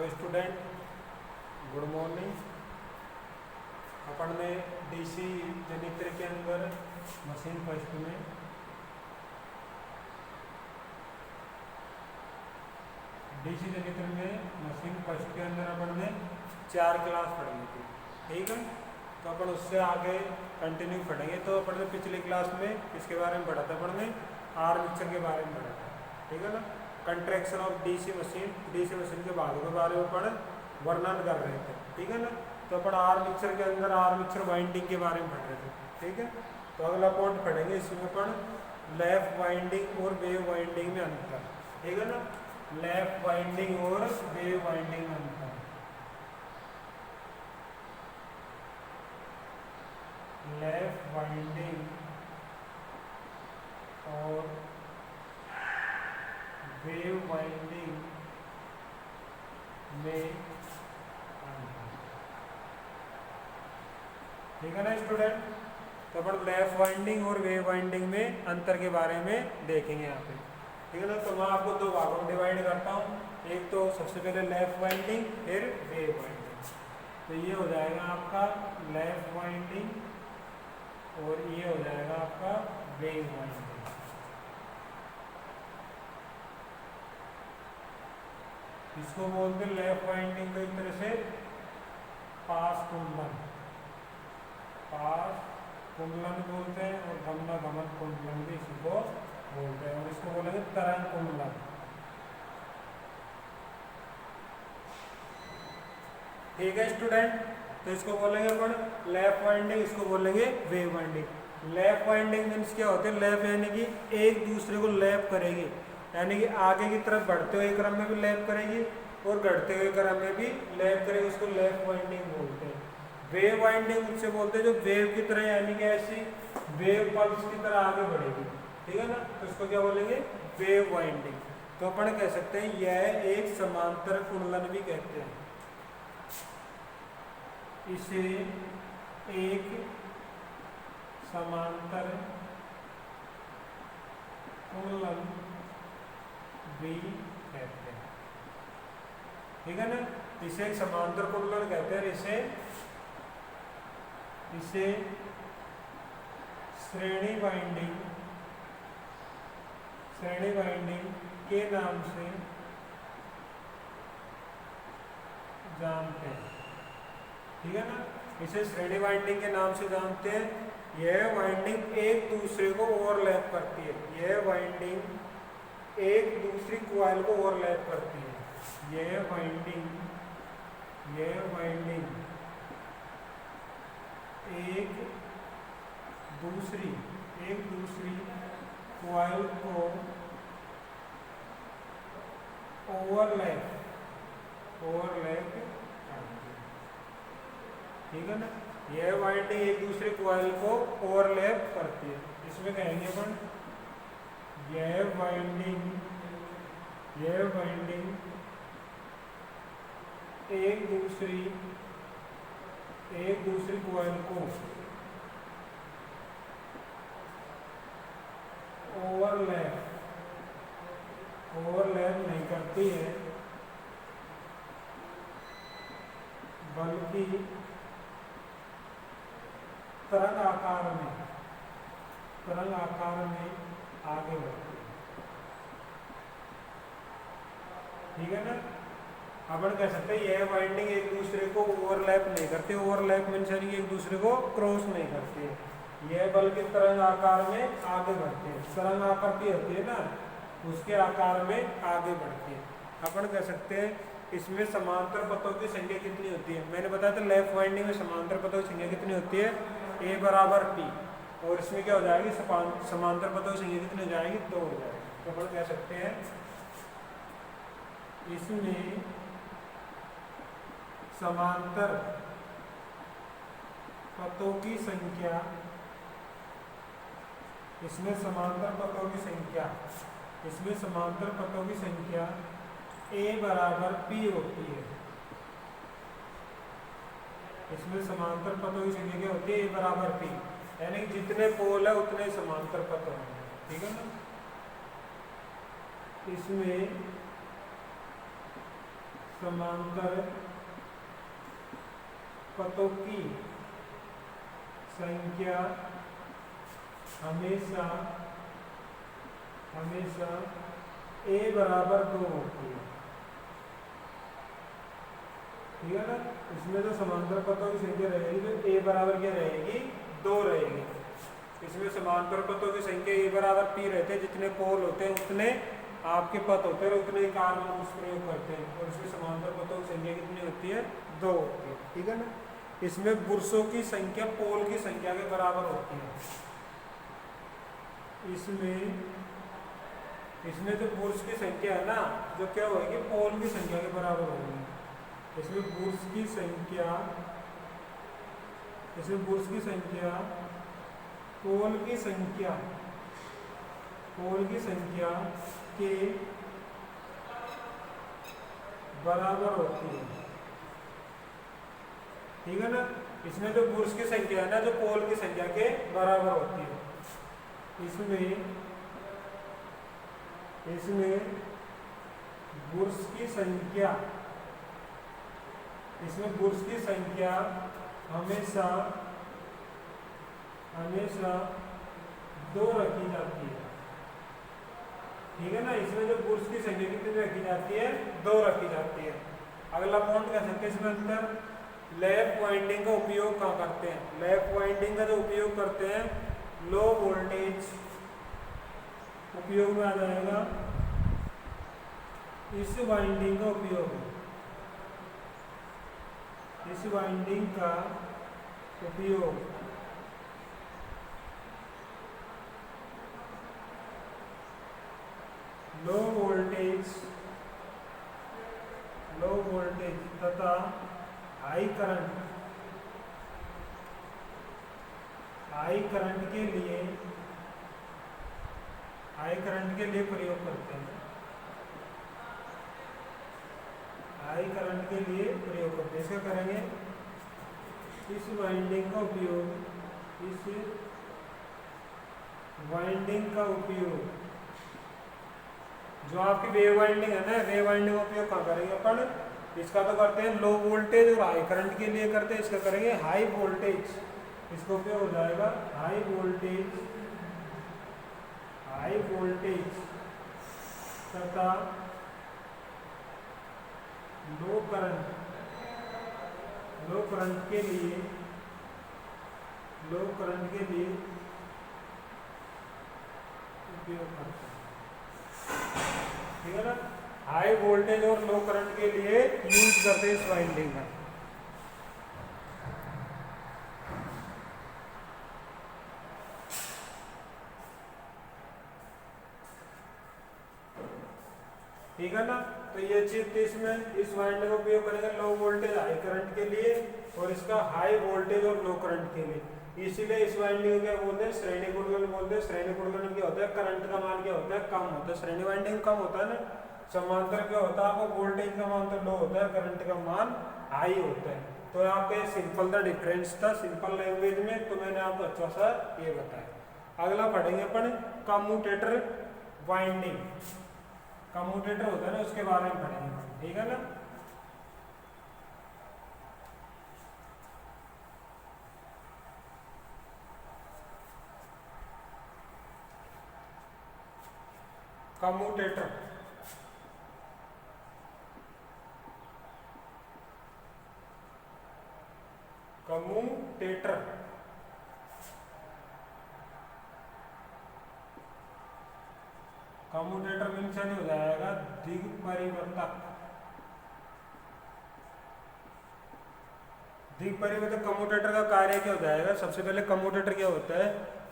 तो student good morning. अपन ने DC जनित्र के अंदर मशीन फर्स्ट में डीसी जनित्र में मशीन फर्स्ट के अंदर अपन ने 4 क्लास पढ़ी थी, ठीक है। तो अपन उससे आगे कंटिन्यू पढ़ेंगे। तो अपन ने पिछली क्लास में किसके बारे में पढ़ा था? अपन ने आर्मेचर के बारे में पढ़ा था, ठीक है ना। कंट्रैक्शन ऑफ डीसी मशीन के भागों के बारे में अपन वर्णन कर रहे थे, ठीक है ना। तो अपन आर्मेचर के अंदर आर्मेचर वाइंडिंग के बारे में पढ़ रहे थे, ठीक है। तो अगला पॉइंट पढ़ेंगे, इसमें अपन लैप वाइंडिंग और वेव वाइंडिंग में अंतर, ठीक है ना। लैप वाइंडिंग और वेव वाइंडिंग में अंतर। लैप वाइंडिंग और वेव वाइंडिंग में अंतर, ठीक है ना स्टूडेंट। तो अपन लैप वाइंडिंग और वेव वाइंडिंग में अंतर के बारे में देखेंगे यहाँ पे, ठीक है ना। तो मैं आपको 2 भागों में डिवाइड करता हूँ। एक तो सबसे पहले लैप वाइंडिंग, फिर वेव वाइंडिंग। तो ये हो जाएगा आपका लैप वाइंडिंग और ये हो जाएगा आपका वेव वाइंडिंग। इसको बोलते हैं लैप वाइंडिंग को एक तरह से पास कुंडलन बोलते हैं, और गमन कुंडलन भी इसको बोलते हैं, और इसको बोलेंगे तरंग कुंडलन। ठीक है स्टूडेंट। तो इसको बोलेंगे अपन लैप वाइंडिंग, इसको बोलेंगे wave winding. Lap winding means क्या होते हैं? लैप यानी कि एक दूसरे को लैप करेगी, यानी कि आगे की तरफ बढ़ते हुए क्रम में भी लैप करेगी और घटते हुए क्रम में भी लैप करेगी, उसको लैप वाइंडिंग बोलते हैं। वेव वाइंडिंग उससे बोलते हैं जो वेव की तरह, यानी कि ऐसी वेव पल्स की तरह आगे बढ़ेगी, ठीक है ना। तो इसको क्या बोलेंगे? Wave winding. तो अपन कह सकते हैं यह एक समांतर कुंडलन भी कहते हैं, इसे एक समांतर कुंडलन भी कहते हैं, ठीक है ना। इसे एक समांतर कुंडलन कहते हैं। इसे श्रेणी वाइंडिंग के नाम से जानते हैं, ठीक है ना। इसे श्रेणी वाइंडिंग के नाम से जानते हैं। यह वाइंडिंग एक दूसरे को ओवरलैप करती है, यह वाइंडिंग एक दूसरी कॉइल को ओवरलैप करती है। यह वाइंडिंग एक दूसरी कॉइल को ओवरलैप करती है, ठीक है ना। यह वाइंडिंग एक दूसरे कॉइल को ओवरलैप करती है। इसमें कहेंगे अपन यह वाइंडिंग एक दूसरी कॉइल को ओवरलैप नहीं करती है, बल्कि तरंग आकार में आगे बढ़ती है, ठीक है ना। अपन कह सकते हैं यह वाइंडिंग एक दूसरे को ओवरलैप नहीं करती। ओवरलैप मीन्स यानी कि एक दूसरे को क्रॉस नहीं करती है, यह बल्कि तरंग आकार में आगे बढ़ती है। तरंग आकार की होती है ना, उसके आकार में आगे बढ़ती है। अपन कह सकते हैं इसमें समांतर पथों की संख्या कितनी होती है? मैंने बताया था लैप वाइंडिंग में समांतर पथों की संख्या कितनी होती है? A बराबर P। और इसमें क्या हो जाएगी? समांतर पथों की संख्या कितनी हो जाएगी? 2 हो जाएगी। तो अपन कह सकते हैं इसमें समांतर पथों की संख्या A बराबर P होती है। इसमें समांतर पथों की संख्या क्या होती है? A बराबर P, यानी जितने पोल है उतने समांतर पथ होंगे, ठीक है ना। इसमें समांतर पथों की संख्या हमेशा a बराबर 2 होती है। ठीक है ना। इसमें जो समांतर पथों की संख्या रहेगी तो a बराबर क्या रहेगी, 2 रहेगी। इसमें समांतर पथों की संख्या a बराबर p रहते हैं, जितने पोल होते हैं उतने आपके पथ होते हैं, उतने ही कार्बन प्रयोग करते हैं। और इसमें समांतर पथों की संख्या कितनी होती है, 2 होती है। ठीक है ना। इसमें बुर्सों की संख्या पोल की संख्या के बराबर होती है। इसमें जो बुर्स की संख्या है ना, जो क्या होगी, पोल की संख्या के बराबर होगी। इसमें बुर्स की संख्या पोल की संख्या के बराबर होती है। ठीक है ना। इसमें जो बुर्स की संख्या है ना, जो पोल की संख्या के बराबर होती है। इसमें बुर्स की संख्या हमेशा 2 रखी जाती है। ठीक है ना। इसमें जो बुर्स की संख्या कितनी रखी जाती है, 2 रखी जाती है। अगला पॉइंट क्या सकते हैं इसमें अंदर, लैप वाइंडिंग का उपयोग कहाँ करते हैं। लैप वाइंडिंग का जो उपयोग करते हैं, लो वोल्टेज उपयोग में आ जाएगा। इस वाइंडिंग का उपयोग लो वोल्टेज तथा हाई करंट के लिए प्रयोग करते हैं। इसका करेंगे, इस वाइंडिंग का उपयोग जो आपकी वेव वाइंडिंग है ना, वेव वाइंडिंग का उपयोग कहाँ करेंगे अपन, इसका तो करते हैं लो वोल्टेज और हाई करंट के लिए करते हैं। इसका करेंगे हाई वोल्टेज, इसका उपयोग हो जाएगा हाई वोल्टेज तथा लो करंट के लिए उपयोग करते हैं। ठीक है ना। हाई वोल्टेज और लो करंट के लिए यूज करते हैं इस वाइंडिंग का। ठीक है ना। तो ये चीज थी इसमें, इस वाइंडिंग का उपयोग करेंगे लो वोल्टेज हाई करंट के लिए और इसका हाई वोल्टेज और लो करंट के लिए। इसीलिए इस वाइंडिंग को क्या बोलते हैं, श्रेणी गुणन बोलते हैं। श्रेणी गुणन क्या होता है, करंट का मान क्या होता है, कम होता है। श्रेणी वाइंडिंग कम होता है ना। समांतर क्या होता है, आपको वोल्टेज का मान तो लो होता है, करंट का मान हाई होता है। तो आपका ये सिंपल सा डिफरेंस था, सिंपल लैंग्वेज में, तो मैंने आपको अच्छा सा ये बताया। अगला पढ़ेंगे अपन कम्यूटेटर वाइंडिंग। कम्यूटेटर होता है ना, उसके बारे में पढ़ेंगे। ठीक है ना। कम्यूटेटर कम्यूटेटर मीन्स नहीं हो जाएगा दिग परिवर्तक। कम्यूटेटर का कार्य क्या हो जाएगा, सबसे पहले कम्यूटेटर क्या होता है,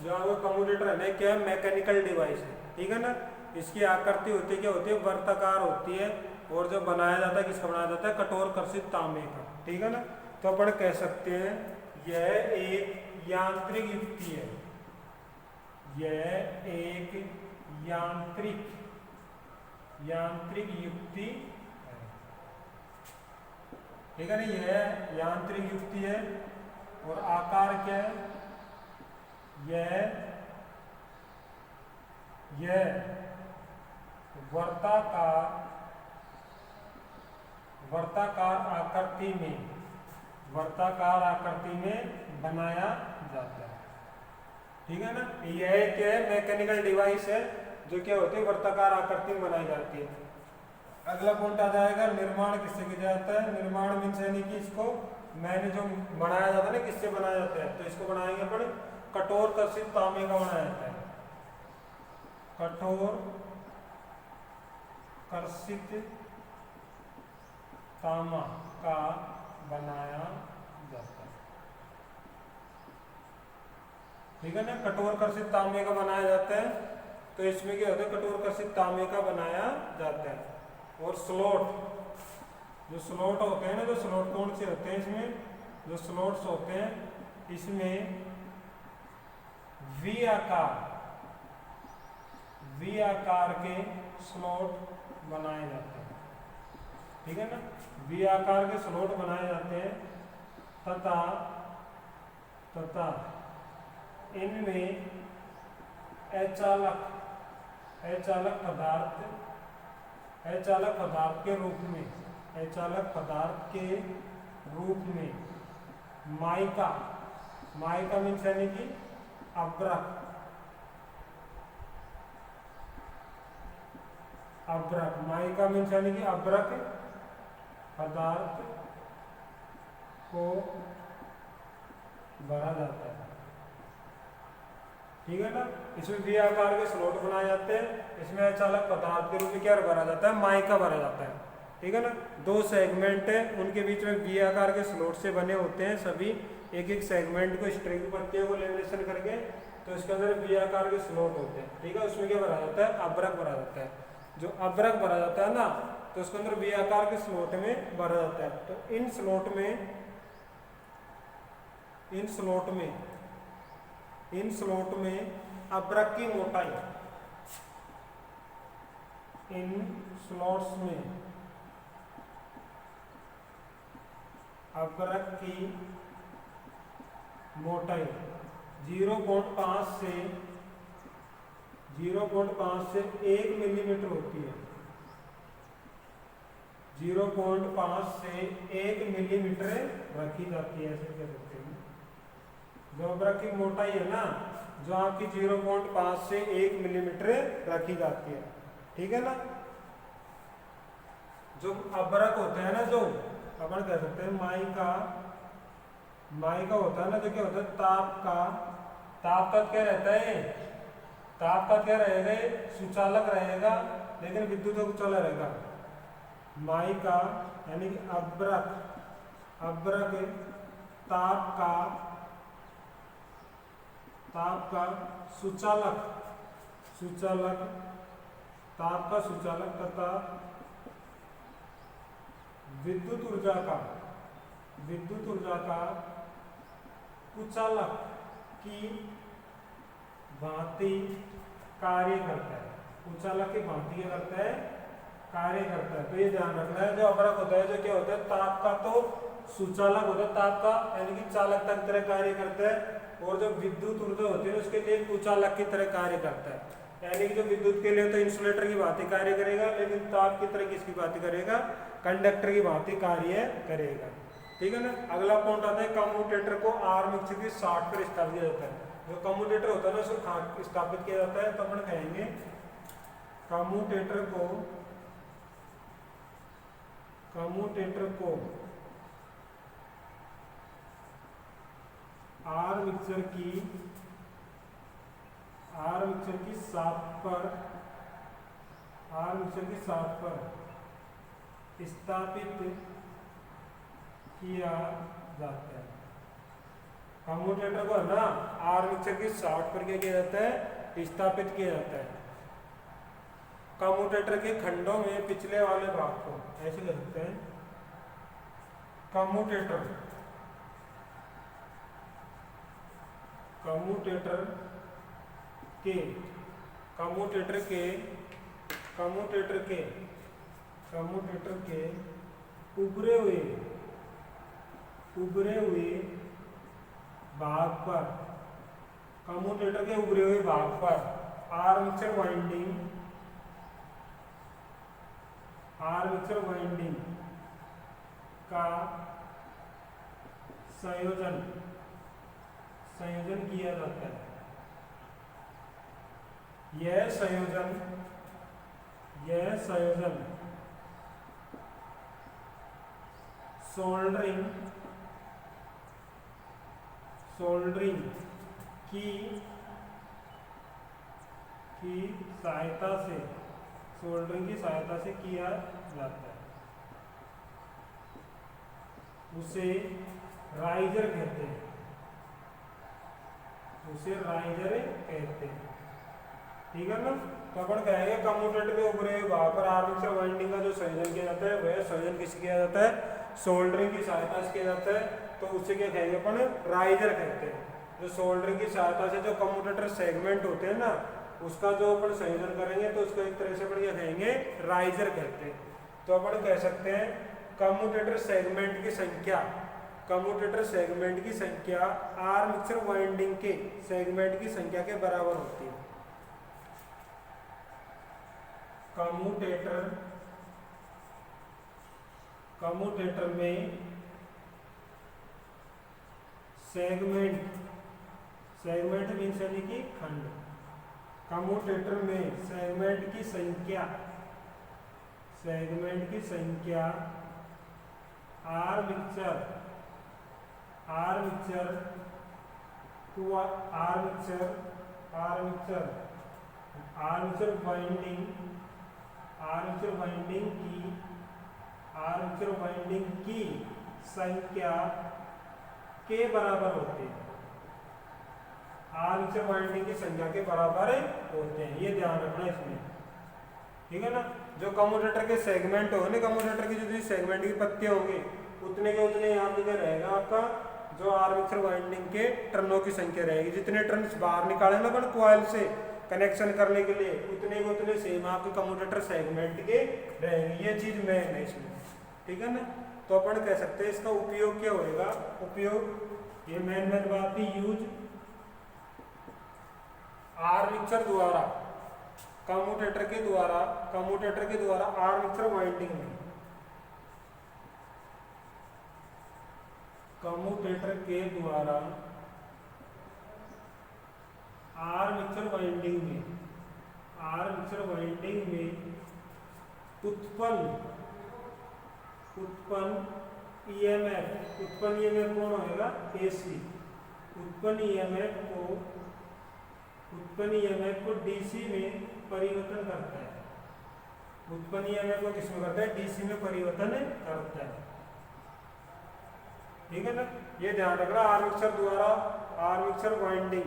जो आपका कम्यूटेटर है ना, क्या मैकेनिकल डिवाइस है। ठीक है ना। इसकी आकृति होती है क्या होती है, वर्ताकार होती है। और जो बनाया जाता है, किसका बनाया जाता है, कठोर कर्षित तांबे का। ठीक है ना। तो अपन कह सकते हैं यह एक यांत्रिक युक्ति है, यह एक यांत्रिक युक्ति है। ठीक है ना। यह यांत्रिक युक्ति है और आकार क्या है, यह वर्ताकार आकृति में बनाया जाता है। ठीक है ना, यह क्या है, मैकेनिकल डिवाइस है जो क्या होती है, वर्ताकार आकृति में बनाई जाती है। अगला पॉइंट आ जाएगा, निर्माण किससे किया जाता है। निर्माण मीन्स यानी कि इसको मैंने जो बनाया जाता है ना, किससे बनाया जाता है, तो इसको बनाएंगे अपन कठोर कर्षित तांबे का बनाया जाता है। कठोर कर्षित तांबा का बनाया जाता है। ठीक है ना, कठोर कर्षित तांबे का बनाया जाता है। तो इसमें क्या होता है, कठोर कर्षित तांबे का बनाया जाता है। और स्लॉट, जो स्लॉट होते हैं ना, जो स्लॉट कौन से होते हैं, इसमें जो स्लॉट्स होते हैं इसमें वी आकार के स्लॉट बनाए जाते हैं। ठीक है ना, वी आकार के स्लॉट बनाए जाते हैं तथा इनमें अचालक पदार्थ के रूप में माइका मीन्स यानी कि अब्रक माइका मीन्स यानी कि अब्रक पदार्थ को भरा जाता है। ठीक है ना, इसमें वी आकार के स्लॉट बनाए जाते हैं। इसमें अचालक पदार्थ के रूप में क्या भरा जाता है, माइका भरा जाता है। ठीक है ना, दो सेगमेंट है, उनके बीच में वी आकार के स्लॉट से बने होते हैं सभी। एक एक सेगमेंट को स्ट्रिंग पत्तियों को लेमिनेशन करके, तो इसके अंदर वी आकार के स्लॉट होते हैं। ठीक है, उसमें क्या भरा जाता है, अब्रक भरा जाता है। जो अब्रक भरा जाता है ना, तो उसके अंदर वी आकार के स्लॉट में भरा जाता है। तो इन स्लॉट में अब्रक की मोटाई, इन स्लॉट्स में अब्रक की मोटाई 0.5 से 1 मिलीमीटर होती है। 0.5 से 1 मिलीमीटर रखी जाती है, ऐसे कह सकते हैं। जो अब्रक की मोटाई है ना, जो आपकी 0.5 से 1 मिलीमीटर रखी जाती है। ठीक है ना, जो अब्रक होते हैं ना, जो अपन कह सकते हैं माइका होता है ना, जो क्या होता है, ताप का क्या रहता है, ताप का क्या रहेगा, सुचालक रहेगा, लेकिन विद्युत को चला रहेगा। माइका यानी कि अब्रक ताप का सुचालक तथा विद्युत ऊर्जा का कुचालक की भांति कार्य करता है। कुचालक की भांति क्या करता है, कार्य करता है। तो ये ध्यान रखना है, जो अब्रक होता है, जो क्या होता है, ताप का तो सुचालक होता है, ताप का यानी कि चालक की तरह कार्य करता है। और जो विद्युत ऊर्जा होती है उसके लिए कुचालक की तरह कार्य करता है। यानी कि जो विद्युत के लिए तो इंसुलेटर की भांति कार्य करेगा, लेकिन ताप की तरह किसकी भांति करेगा, कंडक्टर की भांति कार्य करेगा। ठीक है ना, अगला पॉइंट आता है, कम्यूटेटर को आर्मेचर की 60 पर स्थापित किया जाता है। जो कम्यूटेटर होता है ना, उसको स्थापित किया जाता है। तो अपन कहेंगे कम्यूटेटर को आर्मेचर की 60 पर स्थापित किया जाता है। कम्यूटेटर को ना आर्मेचर की 60 पर क्या किया जाता है, स्थापित किया जाता है। कम्यूटेटर के खंडों में पिछले वाले भाग को ऐसे कर सकते हैं, कम्यूटेटर के उभरे हुए भाग पर, कम्यूटेटर के उभरे हुए भाग पर आर्मेचर वाइंडिंग का संयोजन किया जाता है। यह संयोजन सोल्डरिंग की सहायता से किया जाता है। उसे राइजर कहते हैं। ठीक है ना। तो अपन कहेंगे कम्यूटेटर के ऊपरी भाग पर आर्मेचर वाइंडिंग का जो संयोजन किया जाता है वह संयोजन किससे किया जाता है? सोल्डरिंग की सहायता से किया जाता है। तो उसे क्या कहेंगे अपन? राइजर कहते हैं। जो सोल्डरिंग की सहायता से जो कम्यूटेटर सेगमेंट होते हैं ना, उसका जो अपन संयोजन करेंगे तो उसको एक तरह से अपन क्या कहेंगे? राइजर कहते हैं। तो अपन कह सकते हैं कम्यूटेटर सेगमेंट की संख्या आर्मेचर वाइंडिंग के सेगमेंट की संख्या के बराबर होती है। कम्यूटेटर में सेगमेंट मीन्स यानी कि खंड। कम्यूटेटर में सेगमेंट की संख्या आर्मेचर वाइंडिंग की संख्या के बराबर होते हैं। आर्मेचर वाइंडिंग की संख्या के बराबर होते हैं, ये ध्यान रखना इसमें। ठीक है ना। जो कम्यूटेटर के सेगमेंट होंगे, कम्यूटेटर की जितनी सेगमेंट की पत्तियां होंगी उतने के उतने यहाँ पे रहेगा आपका जो आर्मेचर वाइंडिंग के टर्नों की संख्या रहेगी। जितने टर्न्स बाहर निकाले ना अपन कॉइल से कनेक्शन करने के लिए उतने सेम आपके कम्यूटेटर सेगमेंट के रहेंगे। ये चीज मेन है इसमें। ठीक है ना। तो अपन कह सकते हैं इसका उपयोग क्या होएगा? उपयोग ये मेन बात थी। यूज आर्मेचर द्वारा कम्यूटेटर के द्वारा आर्मेचर वाइंडिंग में कम्यूटेटर के द्वारा आर्मेचर वाइंडिंग में उत्पन्न ईएमएफ कौन होगा? एसी। उत्पन्न ईएमएफ को डीसी में परिवर्तन करता है। उत्पन्न ईएमएफ को किसमें करता है? डीसी में परिवर्तन करता है। ठीक है ना। ये ध्यान रखना। आर्मेचर वाइंडिंग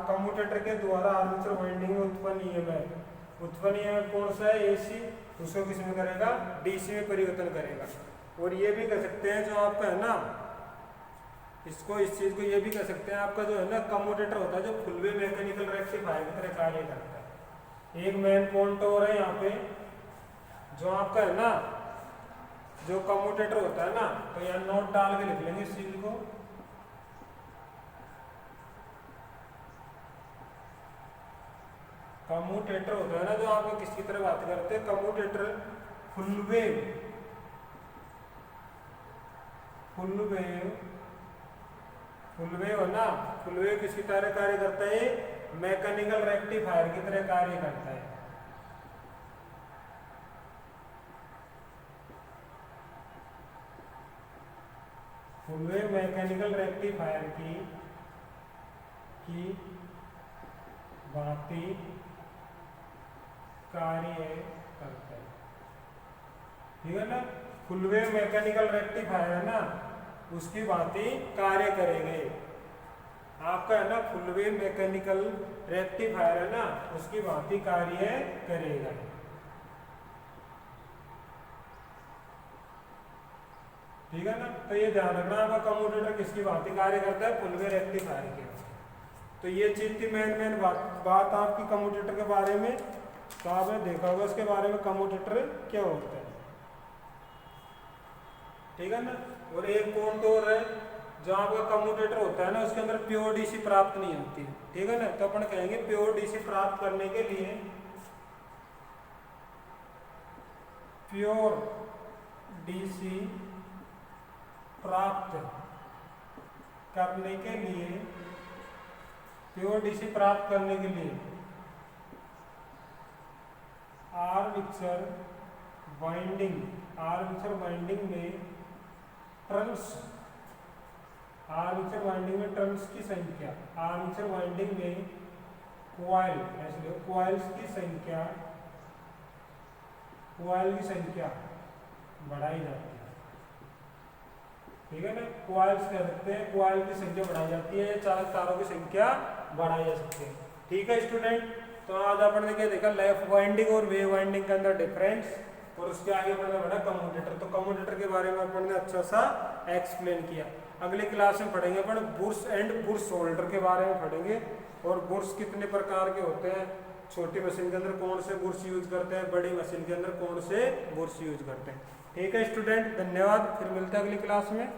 कम्यूटेटर के द्वारा आर्मेचर वाइंडिंग में उत्पन्न ईएमएफ कौन सा है? एसी। उसको किसमें करेगा? डीसी में परिवर्तन करेगा। और ये भी कह सकते हैं जो आपका है ना, इस चीज को ये भी कह सकते हैं आपका जो है ना कम्यूटेटर होता है जो फुल वेव मैकेनिकल रेक्टिफायर की तरह कार्य करता है। एक मेन पॉइंट और है यहाँ पे जो आपका है ना जो कम्यूटेटर होता है ना, तो यहाँ नोट डाल के लिख लेंगे इस चीज को। कम्यूटेटर होता है ना जो आपको किसकी तरह बात करते हैं? कम्यूटेटर फुल वेव है ना। फुल वेव किसकी तरह कार्य करता है? मैकेनिकल रेक्टिफायर की तरह कार्य करता है। फुल वेव मैकेनिकल रेक्टिफायर की भांति कार्य करता है। ठीक है ना। फुल वेव मैकेनिकल रेक्टिफायर है ना, उसकी भांति कार्य करेंगे। आपका है ना फुल वेव मैकेनिकल रेक्टिफायर है ना, उसकी भांति कार्य करेगा। ठीक है ना। तो ये ध्यान रखना आपका कम्यूटेटर किसकी भांति कार्य करता है? फुल वेव रेक्टिफायर की। तो ये चीज थी मेन बात आपकी कम्यूटेटर के बारे में। तो आपने देखा होगा उसके बारे में कम्यूटेटर क्या होता है। ठीक है ना। और एक पॉइंट और है जो आपका कम्यूटेटर होता है ना उसके अंदर प्योर डीसी प्राप्त नहीं होती। ठीक है ना। तो अपन कहेंगे प्योर डीसी प्राप्त करने के लिए प्योर डीसी प्राप्त करने के लिए, प्योर डीसी प्राप्त करने के लिए आर्मेचर वाइंडिंग में टर्न्स, आर्मेचर वाइंडिंग में टर्न्स की संख्या, आर्मेचर वाइंडिंग में कॉइल्स की संख्या बढ़ाई जाती है। ठीक है ना, कॉइल्स कह सकते हैं, कॉइल की संख्या बढ़ाई जाती है, चालक तारों की संख्या बढ़ाई जा सकती है। ठीक है स्टूडेंट, तो आज अपन ने क्या देखा, लैप वाइंडिंग और वेव वाइंडिंग के अंदर डिफरेंस, और उसके आगे अपन ने पढ़ा कम्यूटेटर। तो कम्यूटेटर के बारे में अपन ने अच्छा सा एक्सप्लेन किया। अगली क्लास में पढ़ेंगे अपन बुर्स एंड बुर्स होल्डर के बारे में पढ़ेंगे, और बुर्स कितने प्रकार के होते हैं, छोटी मशीन के अंदर कौन से बुर्स यूज करते हैं, बड़ी मशीन के अंदर कौन से बुर्स यूज करते हैं। ठीक है स्टूडेंट, धन्यवाद, फिर मिलते हैं अगली क्लास में।